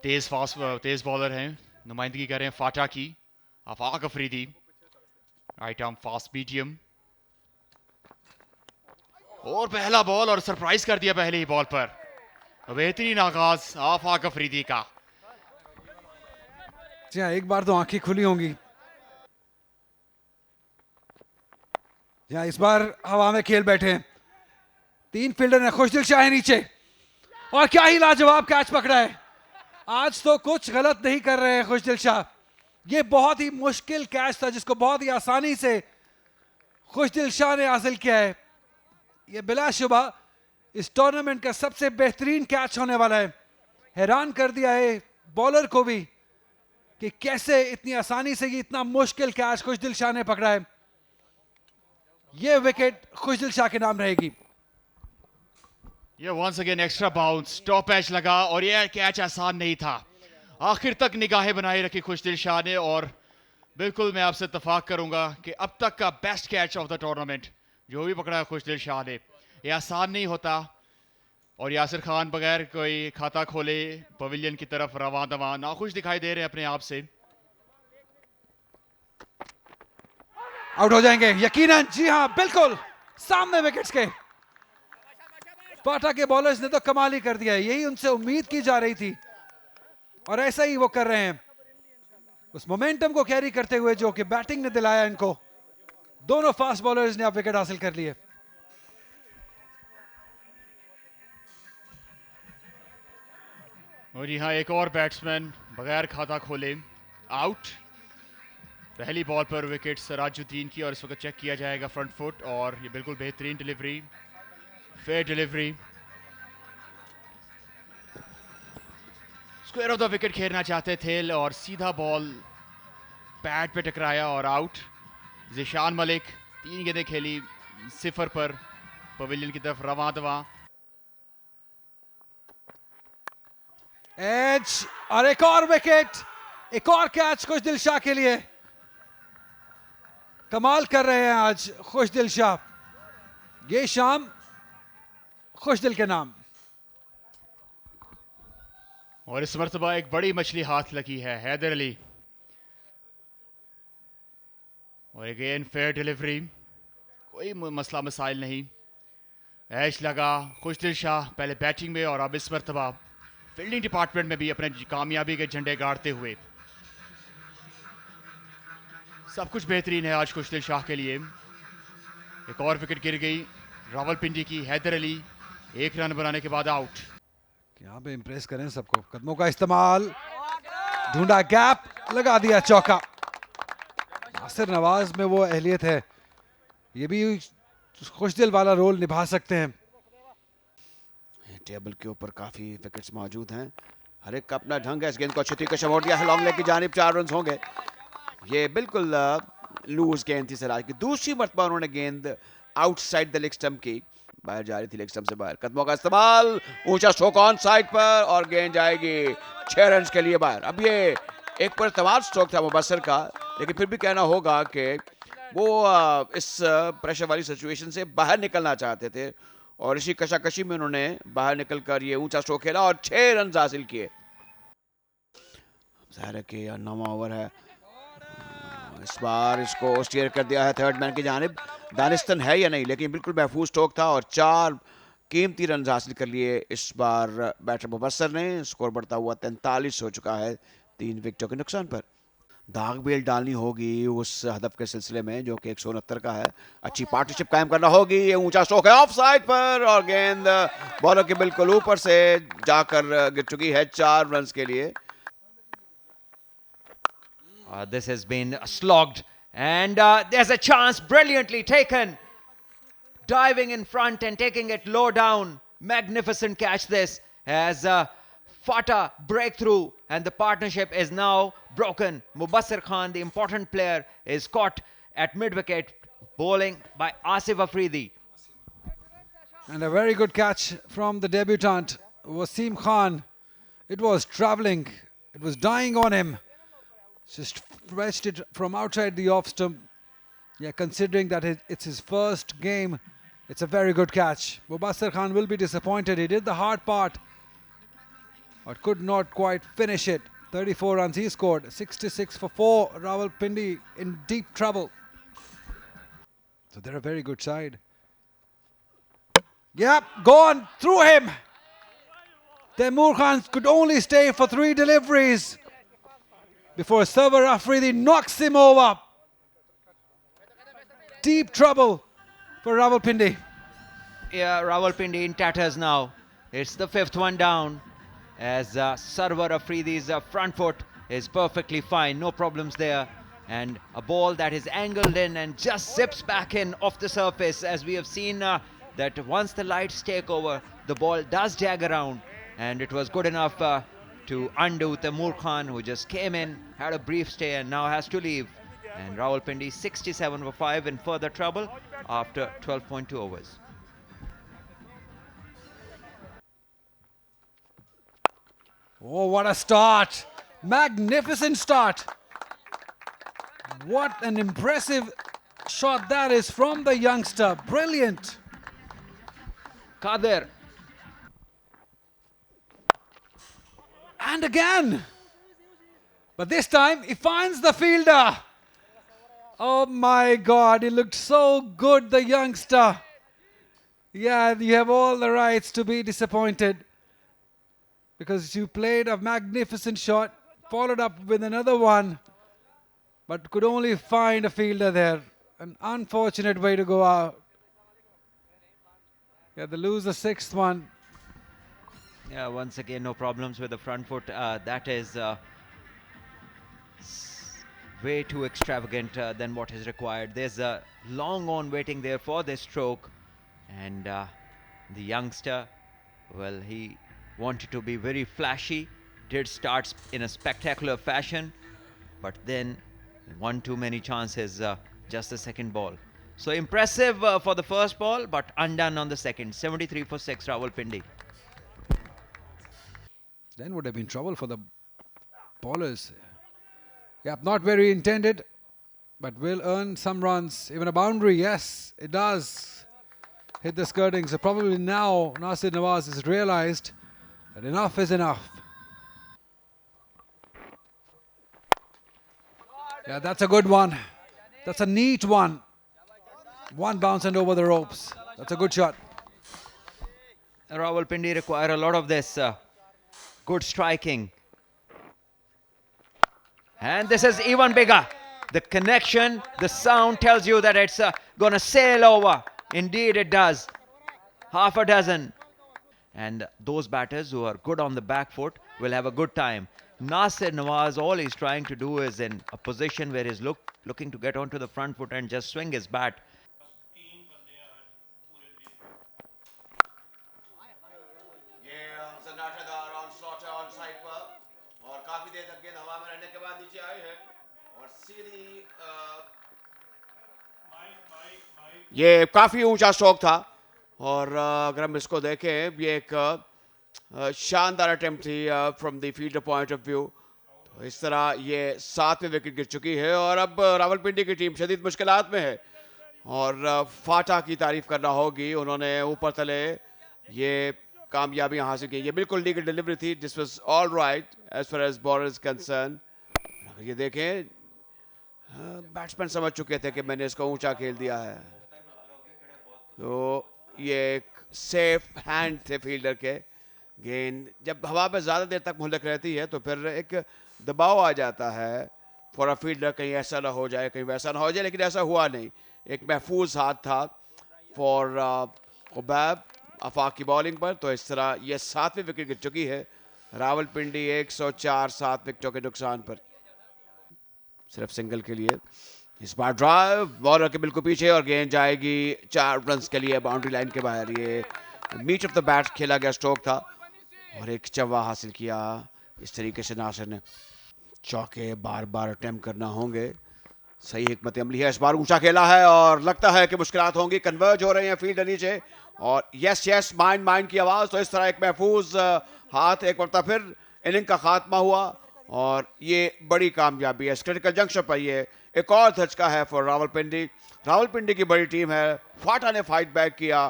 तेज bowler हैं, नुमाइंदगी कर रहे हैं फाटा की। Afaq Afridi, right arm fast medium, और पहला बॉल और सरप्राइज कर दिया पहले ही बॉल पर। बेहतरीन आगाज आफाक अफरीदी का। जी हाँ, एक बार तो आंखें खुली होंगी। यहाँ इस बार हवा में खेल बैठे हैं 3 फील्डर ने। खुशदिल शाह है नीचे, और क्या ही लाजवाब कैच पकड़ा है। आज तो कुछ गलत नहीं कर रहे हैं खुशदिल शाह। ये बहुत ही मुश्किल कैच था जिसको बहुत ही आसानी से खुशदिल शाह ने हासिल किया है। ये बिलाशुबा इस टूर्नामेंट का सबसे बेहतरीन कैच होने वाला है। हैरान कर दिया है बॉलर को भी कि कैसे इतनी आसानी से ये इतना मुश्किल कैच खुशदिल शाह ने पकड़ा है। ये विकेट खुशदिल शाह के नाम रहेगी। ये once again extra bounce, top edge लगा, और ये कैच आसान नहीं था। आखिर तक निगाहें बनाए रखी खुशदिल शाह ने, और बिल्कुल मैं आपसे इत्तेफाक करूंगा कि अब तक का best catch of the tournament जो भी पकड़ा है खुशदिल शाह ने। ये आसान नहीं होता, और यासिर खान बगैर कोई खाता खोले पवेलियन की तरफ रवां दवां नाखुश दिखाई दे रहे हैं अपने आप से। आउट हो जाएंगे यकीनन। जी हाँ, बिल्कुल सामने विकेट्स के। फाटा के बॉलर्स ने तो कमाल ही कर दिया है, यही उनसे उम्मीद की जा रही थी, और ऐसा ही वो कर रहे हैं। उस मोमेंटम को कैरी करते हुए जो कि बैटिंग ने दिलाया इनको। दोनों फास्ट बॉलर्स ने अब विकेट हासिल कर लिए। और यहाँ एक और बैट्समैन बगैर खाता खोले आउट। पहली बॉल पर विकेट सराजुद्दीन की, और इस वक्त चेक किया जाएगा फ्रंट फुट, और ये बिल्कुल बेहतरीन delivery, fair delivery. Square of the wicket खेलना चाहते थे, और सीधा बॉल पैड पे टकराया और आउट। जिशान मलिक 3 गेंदें खेली 0 पर, पवेलियन की तरफ रवां दवां। एज, और एक और विकेट, एक और कैच खुशदिल शाह के लिए। कमाल कर रहे हैं आज खुशदिल शाह। ये शाम खुशदिल के नाम। और इस मर्तबा एक बड़ी मछली हाथ लगी है, हैदर अली, और अगेन फेयर डिलीवरी, कोई मसला मसाइल नहीं। ऐश लगा खुशदिल शाह पहले बैटिंग में, और अब इस मर्तबा फील्डिंग डिपार्टमेंट में भी अपने कामयाबी के झंडे गाड़ते हुए। सब कुछ बेहतरीन है आज खुशदिल शाह के लिए। एक और विकेट गिर गई रावलपिंडी की। हैदर अली 1 रन बनाने के बाद आउट। यहाँ पे इंप्रेस करें सबको। कदमों का इस्तेमाल, ढूंढा गैप, लगा दिया चौका। नासिर नवाज में वो अहलियत है, ये भी खुशदिल वाला रोल निभा सकते हैं। टेबल के ऊपर काफी विकेट्स मौजूद हैं, हर एक का अपना ढंग है। इस गेंद को अच्छी तरीके से मोड़ दिया है लॉन्ग लेग की जानिब, 4 रन होंगे। ये बिल्कुल लूज गेंद थी सिराज की। दूसरी मरतबा उन्होंने गेंद आउटसाइड द लेग स्टंप की, बाहर जा रही थी लेग स्टंप से बाहर। कदमों का इस्तेमाल, ऊंचा स्ट्रोक ऑन साइड पर, और गेंद जाएगी 6 रन के लिए बाहर। अब ये एक पर तमाम स्ट्रोक था मुबस्सिर का, लेकिन फिर भी कहना होगा कि वो इस प्रेशर वाली सिचुएशन से बाहर निकलना चाहते थे, और इसी कशाकशी में उन्होंने बाहर निकलकर ये ऊंचा स्ट्रोक खेला और 6 रन हासिल किए। जाहिर है कि 9वां ओवर है, इस बार इसको स्टीयर कर दिया है थर्ड मैन की जानिब। दानिस्तन है या नहीं, लेकिन बिल्कुल महफूज स्ट्रोक था, और 4 कीमती रन हासिल कर लिए इस बार बैटर मुबस्सिर ने। स्कोर बढ़ता हुआ 43 हो चुका है 3 विकेटों के नुकसान पर। दाग बेल डालनी होगी उस हदफ के सिलसिले में जो कि 169 का है। अच्छी पार्टनरशिप कायम करना होगी। ये ऊंचा स्ट्रोक है ऑफ साइड पर, और गेंद बॉलर के बिल्कुल ऊपर से जाकर गिर चुकी है 4 रन के लिए। This has been slogged, and there's a chance, brilliantly taken, diving in front and taking it low down. Magnificent catch this, as Fata breakthrough, and the partnership is now broken. Mubassir Khan, the important player, is caught at mid-wicket, bowling by Asif Afridi. And a very good catch from the debutant Wasim Khan. It was travelling, it was dying on him. Just fetched it from outside the off stump. Yeah, considering that it's his first game, it's a very good catch. Mubassir Khan will be disappointed. He did the hard part. but could not quite finish it. 34 runs he scored, 66 for 4. Rawalpindi in deep trouble. So they're a very good side. Yep, gone through him. Taimur Khan could only stay for 3 deliveries before Sarwar Afridi knocks him over. Deep trouble for Rawalpindi. Yeah, Rawalpindi in tatters now. It's the 5th one down as Sarwar Afridi's front foot is perfectly fine, no problems there. And a ball that is angled in and just zips back in off the surface, as we have seen that once the lights take over, the ball does jag around, and it was good enough to undo Taimur Khan, who just came in, had a brief stay and now has to leave. And Rawalpindi 67 for 5 in further trouble after 12.2 overs. Oh, what a start! Magnificent start! What an impressive shot that is from the youngster. Brilliant! Kadir. And again! But this time he finds the fielder. Oh my God, he looked so good, the youngster. Yeah, you have all the rights to be disappointed, because you played a magnificent shot, followed up with another one, but could only find a fielder there. An unfortunate way to go out. Yeah, they lose the 6th one. Yeah, once again, no problems with the front foot. That is way too extravagant than what is required. There's a long on waiting there for this stroke. And the youngster, well, he wanted to be very flashy, did start in a spectacular fashion, but then one too many chances, just the second ball. So impressive for the first ball, but undone on the second. 73 for 6, Rawalpindi. Then would have been trouble for the bowlers. Yeah, not very intended, but will earn some runs. Even a boundary, yes, it does. Hit the skirting. So probably now Nasir Nawaz has realized that enough is enough. Yeah, that's a good one. That's a neat one. One bounce and over the ropes. That's a good shot. Rawalpindi require a lot of this. Good striking. And this is even bigger. The connection, the sound tells you that it's going to sail over. Indeed it does. Half a dozen. And those batters who are good on the back foot will have a good time. Nasir Nawaz, all he's trying to do is in a position where he's looking to get onto the front foot and just swing his bat. ये काफी ऊंचा stroke था और अगर हम इसको देखें ये एक शानदार अटेम्प्ट थी from the fielder point of view. तो इस तरह ये 7वें विकेट गिर चुकी है और अब रावलपिंडी की टीम शदीद मुश्किलात में है और फाटा की तारीफ करना होगी। उन्होंने ऊपर तले ये कामयाबियां हासिल की। ये बिल्कुल लीगल डिलीवरी थी। This was all right as far as bowler is concern. ये देखें बैट्समैन समझ चुके थे कि मैंने इसको ऊंचा खेल दिया है, तो ये एक सेफ हैंड थे फील्डर के। गेंद जब हवा में ज़्यादा देर तक मुहल्लक रहती है तो फिर एक दबाव आ जाता है फॉर अ फील्डर, कहीं ऐसा ना हो जाए कहीं वैसा ना हो जाए, लेकिन ऐसा हुआ नहीं। एक महफूज हाथ था फॉर खुबैब आफाक की बॉलिंग पर। तो इस तरह ये 7वीं विकेट गिर चुकी है। रावलपिंडी 104 7 विकेटों के नुकसान पर सिर्फ सिंगल के लिए। इस बार ड्राइव बॉलर के बिल्कुल पीछे और गेंद जाएगी 4 रन के लिए बाउंड्री लाइन के बाहर। ये मीट ऑफ द बैट खेला गया स्ट्रोक था और एक चौवा हासिल किया। इस तरीके से नासिर ने चौके बार बार अटेम्प्ट करना होंगे। सही हिकमत अमली है। इस बार ऊंचा खेला है और लगता है कि मुश्किलात होंगी। कन्वर्ज हो रहे हैं फील्डर नीचे और यस यस माइंड माइंड की आवाज़। तो इस तरह एक महफूज हाथ एक मरतबा फिर इनिंग का खात्मा हुआ और ये बड़ी कामयाबी है। इस क्रिटिकल जंक्शन पर ये एक और धचका है फॉर रावलपिंडी। रावलपिंडी की बड़ी टीम है। फाटा ने फाइट बैक किया,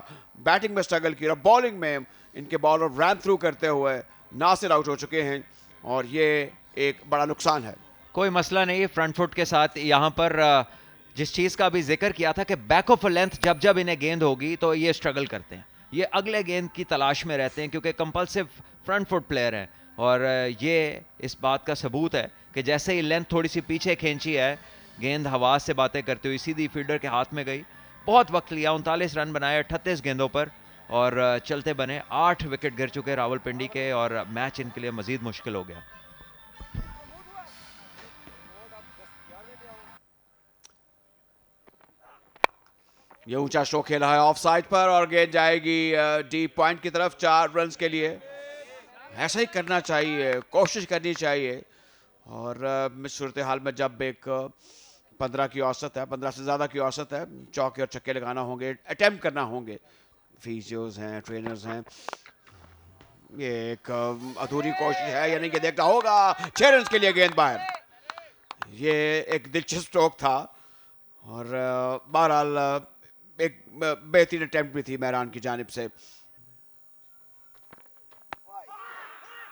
बैटिंग में स्ट्रगल किया, बॉलिंग में इनके बॉलर रन थ्रू करते हुए नासिर आउट हो चुके हैं और ये एक बड़ा नुकसान है। कोई मसला नहीं है फ्रंट फुट के साथ। यहाँ पर जिस चीज़ का भी जिक्र किया था कि बैक ऑफ लेंथ जब जब इन्हें गेंद होगी तो ये स्ट्रगल करते हैं, ये अगले गेंद की तलाश में रहते हैं क्योंकि कंपल्सिव फ्रंट फुट प्लेयर हैं। और ये इस बात का सबूत है कि जैसे ही लेंथ थोड़ी सी पीछे खींची है, गेंद हवा से बातें करते हुए सीधी फील्डर के हाथ में गई। बहुत वक्त लिया, 39 रन बनाए 38 गेंदों पर और चलते बने 8 विकेट गिर चुके रावलपिंडी के और मैच इनके लिए मजीद मुश्किल हो गया। ये ऊंचा स्ट्रोक खेला है ऑफ साइड पर और गेंद जाएगी डीप पॉइंट की तरफ 4 रन के लिए। ऐसा ही करना चाहिए, कोशिश करनी चाहिए। और सूरत हाल में जब एक 15 की औसत है, 15 से ज़्यादा की औसत है, चौके और छक्के लगाना होंगे, अटेम्प्ट करना होंगे। फिजियोज हैं, ट्रेनर्स हैं, ये एक अधूरी कोशिश है, यानी कि देखना होगा। 6 रन के लिए गेंद बाहर। ये एक दिलचस्प स्ट्रोक था और बहरहाल एक बेहतरीन अटेम्प्ट भी थी मेहरान की जानिब से।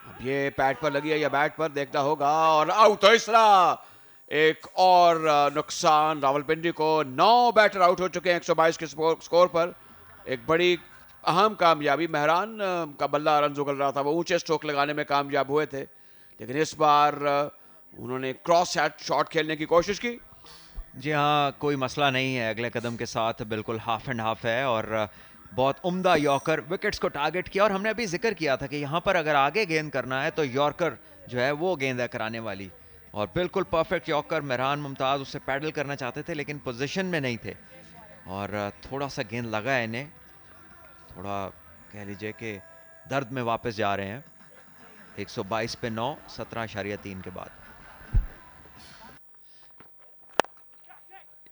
अब ये पैड पर लगी है या बैट पर, देखना होगा। और आउट तीसरा, एक और नुकसान रावलपिंडी को। 9 बैटर आउट हो चुके हैं 122 के स्कोर पर। एक बड़ी अहम कामयाबी। मेहरान का बल्ला रन उगल रहा था, वो ऊंचे स्ट्रोक लगाने में कामयाब हुए थे, लेकिन इस बार उन्होंने क्रॉस शॉट खेलने की कोशिश की। जी हाँ, कोई मसला नहीं है, अगले कदम के साथ बिल्कुल हाफ एंड हाफ है और बहुत उम्दा यॉर्कर विकेट्स को टारगेट किया। और हमने अभी जिक्र किया था कि यहाँ पर अगर आगे गेंद करना है तो यॉर्कर जो है वो गेंद है कराने वाली, और बिल्कुल परफेक्ट यॉर्कर। मेहरान मुमताज़ उससे पैडल करना चाहते थे लेकिन पोजीशन में नहीं थे और थोड़ा सा गेंद लगा है इन्हें, थोड़ा कह लीजिए कि दर्द में वापस जा रहे हैं। 122 पे 9, 17.3 के बाद।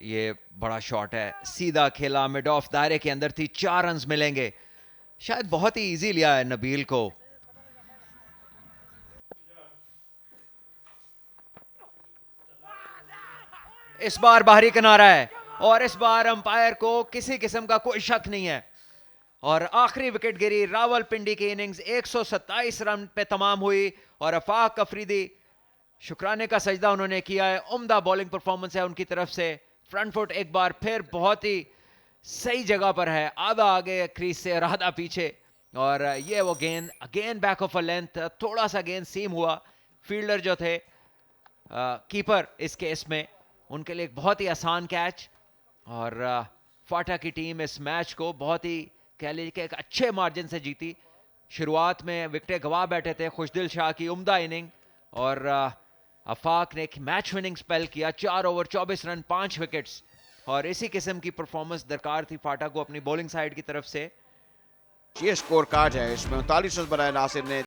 ये बड़ा शॉट है, सीधा खेला, मिड ऑफ दायरे के अंदर थी, 4 रन मिलेंगे। शायद बहुत ही इजी लिया है नबील को। इस बार बाहरी किनारा है और इस बार अंपायर को किसी किस्म का कोई शक नहीं है। और आखिरी विकेट गिरी, रावलपिंडी की इनिंग्स 127 रन पे तमाम हुई और अफाक अफरीदी शुक्राने का सजदा उन्होंने किया है। उम्दा बॉलिंग परफॉर्मेंस है उनकी तरफ से। फ्रंट फुट एक बार फिर बहुत ही सही जगह पर है, आधा आगे क्रीज से और आधा पीछे। और ये वो गेंद again back of a length, थोड़ा सा गेंद सीम हुआ। फील्डर जो थे कीपर इस केस में, उनके लिए एक बहुत ही आसान कैच। और फाटा की टीम इस मैच को बहुत ही कह लीजिए कि एक अच्छे मार्जिन से जीती। शुरुआत में विकेटें गवा बैठे थे, खुशदिल शाह की उम्दा इनिंग और अफाक ने एक मैच विनिंग स्पेल किया, 4 ओवर 24 रन 5 विकेट्स। और इसी किस्म की परफॉर्मेंस दरकार थी फाटा को अपनी बॉलिंग साइड की तरफ से। ये स्कोर कार्ड है, इसमें 39 रन बनाए नासिर ने।